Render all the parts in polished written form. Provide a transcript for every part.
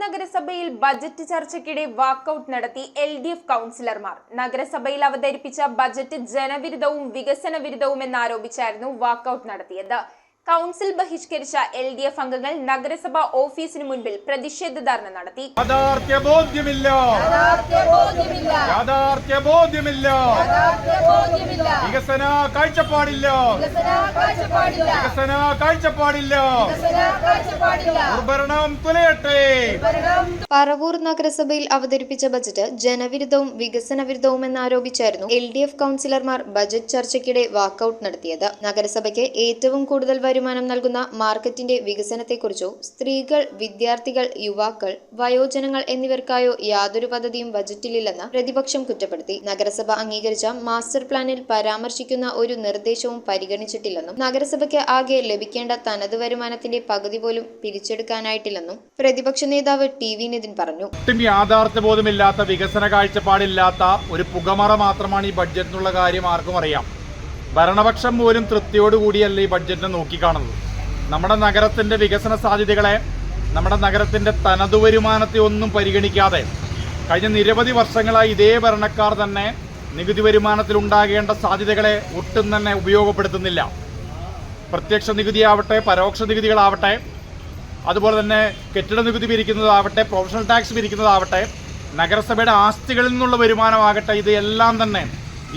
നഗരസഭയിൽ ബജറ്റ് ചർച്ചയ്ക്കിടെ വാക്കൌട്ട് നടത്തി LDF കൗൺസിലർമാർ. നഗരസഭയിൽ അവതരിപ്പിച്ച ബജറ്റ് ജനവിരുദ്ധവും വികസന വിരുദ്ധവുമെന്നാരോപിച്ചായിരുന്നു വാക്കൌട്ട് നടത്തിയത്. കൗൺസിൽ ബഹിഷ്കരിച്ച LDF അംഗങ്ങൾ നഗരസഭാ ഓഫീസിന് മുൻപിൽ പ്രതിഷേധ ധർണ നടത്തി. വികസന കാഴ്ചപ്പാടില്ല. പറവൂർ നഗരസഭയിൽ അവതരിപ്പിച്ച ബജറ്റ് ജനവിരുദ്ധവും വികസന വിരുദ്ധവുമെന്നാരോപിച്ചായിരുന്നു LDF കൗൺസിലർമാർ ബജറ്റ് ചർച്ചയ്ക്കിടെ വാക്കൌട്ട് നടത്തിയത്. നഗരസഭയ്ക്ക് ഏറ്റവും കൂടുതൽ വരുമാനം നൽകുന്ന മാർക്കറ്റിന്റെ വികസനത്തെക്കുറിച്ചോ സ്ത്രീകൾ, വിദ്യാർത്ഥികൾ, യുവാക്കൾ, വയോജനങ്ങൾ എന്നിവർക്കായോ യാതൊരു പദ്ധതിയും ബജറ്റിലില്ലെന്ന് പ്രതിപക്ഷം കുറ്റപ്പെടുത്തി. നഗരസഭ അംഗീകരിച്ച മാസ്റ്റർ പ്ലാനിൽ പരാമർശിക്കുന്ന ഒരു നിർദ്ദേശവും പരിഗണിച്ചിട്ടില്ലെന്നും നഗരസഭയ്ക്ക് ആകെ ലഭിക്കേണ്ട തനത് വരുമാനത്തിന്റെ പകുതി പോലും പിരിച്ചെടുക്കാനായിട്ടില്ലെന്നും പ്രതിപക്ഷ നേതാവ് TV നിതിൻ പറഞ്ഞു. യാഥാർത്ഥ്യബോധമില്ലാത്ത, വികസന കാഴ്ചപ്പാടില്ലാത്ത ഒരു പുകമറ മാത്രമാണ് ഈ ബഡ്ജറ്റ് എന്നുള്ള കാര്യം ആർക്കും അറിയാം. ഭരണപക്ഷം പോലും തൃപ്തിയോടുകൂടിയല്ല ഈ ബഡ്ജറ്റിനെ നോക്കിക്കാണുന്നത്. നമ്മുടെ നഗരത്തിന്റെ വികസന സാധ്യതകളെ, നമ്മുടെ നഗരത്തിന്റെ തനതു വരുമാനത്തെ ഒന്നും പരിഗണിക്കാതെ കഴിഞ്ഞ നിരവധി വർഷങ്ങളായി ഇതേ ഭരണക്കാർ തന്നെ നികുതി വരുമാനത്തിൽ ഉണ്ടാകേണ്ട സാധ്യതകളെ ഒട്ടും തന്നെ ഉപയോഗപ്പെടുത്തുന്നില്ല. പ്രത്യക്ഷ നികുതിയാവട്ടെ, പരോക്ഷ നികുതികളാവട്ടെ, അതുപോലെ തന്നെ കെട്ടിട നികുതി പിരിക്കുന്നതാവട്ടെ, പ്രൊഫഷണൽ ടാക്സ് പിരിക്കുന്നതാവട്ടെ, നഗരസഭയുടെ ആസ്തികളിൽ നിന്നുള്ള വരുമാനമാകട്ടെ, ഇതെല്ലാം തന്നെ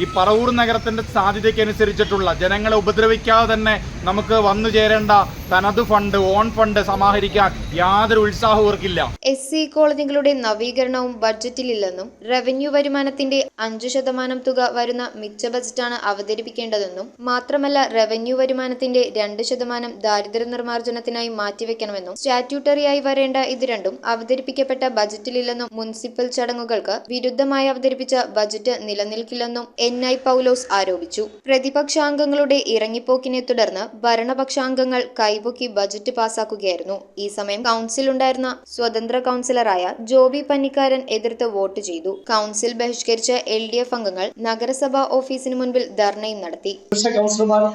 ഈ പറവൂർ നഗരത്തിന്റെ സാധ്യതയ്ക്കനുസരിച്ചിട്ടുള്ള, ജനങ്ങളെ ഉപദ്രവിക്കാതെ തന്നെ നമുക്ക് വന്നു ചേരേണ്ട തനത് ഫണ്ട്, ഓൺ ഫണ്ട് സമാഹരിക്കാൻ യാതൊരു ഉത്സാഹവും ഇവർക്കില്ല. SC കോളനികളുടെ നവീകരണവും ബഡ്ജറ്റിലില്ലെന്നും റവന്യൂ വരുമാനത്തിന്റെ 5% തുക വരുന്ന മിച്ച ബജറ്റാണ് അവതരിപ്പിക്കേണ്ടതെന്നും മാത്രമല്ല റവന്യൂ വരുമാനത്തിന്റെ 2% ദാരിദ്ര്യ നിർമ്മാർജ്ജനത്തിനായി മാറ്റിവെക്കണമെന്നും സ്റ്റാറ്റ്യൂട്ടറിയായി വരേണ്ട ഇത് രണ്ടും അവതരിപ്പിക്കപ്പെട്ട ബജറ്റിലില്ലെന്നും മുനിസിപ്പൽ ചടങ്ങുകൾക്ക് വിരുദ്ധമായി അവതരിപ്പിച്ച ബജറ്റ് നിലനിൽക്കില്ലെന്നും NI പൗലോസ് ആരോപിച്ചു. പ്രതിപക്ഷാംഗങ്ങളുടെ ഇറങ്ങിപ്പോക്കിനെ തുടർന്ന് ഭരണപക്ഷാംഗങ്ങൾ കൈപൊക്കി ബജറ്റ് പാസാക്കുകയായിരുന്നു. ഈ സമയം കൗൺസിലുണ്ടായിരുന്ന സ്വതന്ത്ര കൗൺസിലറായ ജോബി പന്നിക്കാരൻ എതിർത്ത് വോട്ട് ചെയ്തു. കൗൺസിൽ ബഹിഷ്കരിച്ച LDF അംഗങ്ങൾ നഗരസഭാ ഓഫീസിന് മുൻപിൽ ധർണയും നടത്തി. കൗൺസിലർമാർ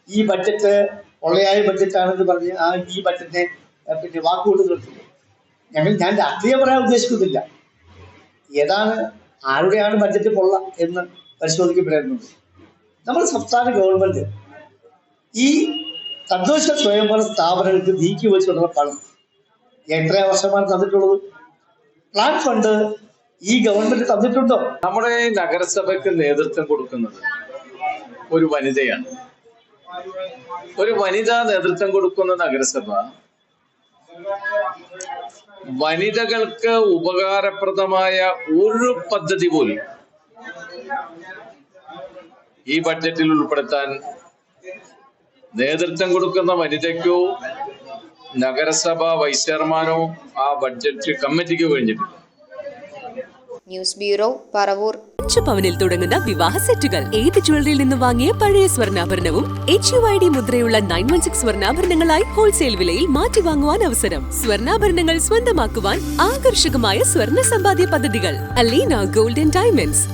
ഈ ബജറ്റ് പൊള്ളയായ ബജറ്റാണെന്ന് പറഞ്ഞ് ഈ ബജറ്റിനെ വാക്കുകൊണ്ട് നിർത്തുന്നു. ഞാൻ രാഷ്ട്രീയം പറയാൻ ഉദ്ദേശിക്കുന്നില്ല. ഏതാണ്, ആരുടെയാണ് ബജറ്റ് പൊള്ള എന്ന് പരിശോധിക്കപ്പെടേണ്ടത്. നമ്മുടെ സംസ്ഥാന ഗവൺമെന്റ് ഈ തദ്ദേശ സ്വയംഭരണ സ്ഥാപനങ്ങൾക്ക് നീക്കി വെച്ചിട്ടുള്ള പണം എത്ര വർഷമാണ് തന്നിട്ടുള്ളത്? പ്ലാൻ ഫണ്ട് ഈ ഗവൺമെന്റ് തന്നിട്ടുണ്ടോ? നമ്മുടെ നഗരസഭയ്ക്ക് നേതൃത്വം കൊടുക്കുന്നത് ഒരു വനിതയാണ്. ഒരു വനിത നേതൃത്വം കൊടുക്കുന്ന നഗരസഭ വനിതകൾക്ക് ഉപകാരപ്രദമായ ഒരു പദ്ധതി പോലും ഈ ബഡ്ജറ്റിൽ ഉൾപ്പെടുത്താൻ നേതൃത്വം കൊടുക്കുന്ന വനിതയ്ക്കോ നഗരസഭ വൈസ് ചെയർമാനോ ആ ബഡ്ജറ്റ് കമ്മിറ്റിക്ക് കഴിഞ്ഞിട്ടില്ല. News bureau, Paravur. 5 പവനിൽ തുടങ്ങുന്ന വിവാഹ സെറ്റുകൾ. ഏത് ജ്വല്ലറിയിൽ നിന്ന് വാങ്ങിയ പഴയ സ്വർണ്ണാഭരണവും HUID മുദ്രയുള്ള 916 സ്വർണ്ണാഭരണങ്ങളായി ഹോൾസെയിൽ വിലയിൽ മാറ്റി വാങ്ങുവാൻ അവസരം. സ്വർണ്ണാഭരണങ്ങൾ സ്വന്തമാക്കുവാൻ ആകർഷകമായ സ്വർണ്ണ സമ്പാദ്യ പദ്ധതികൾ. Aleena gold and diamonds.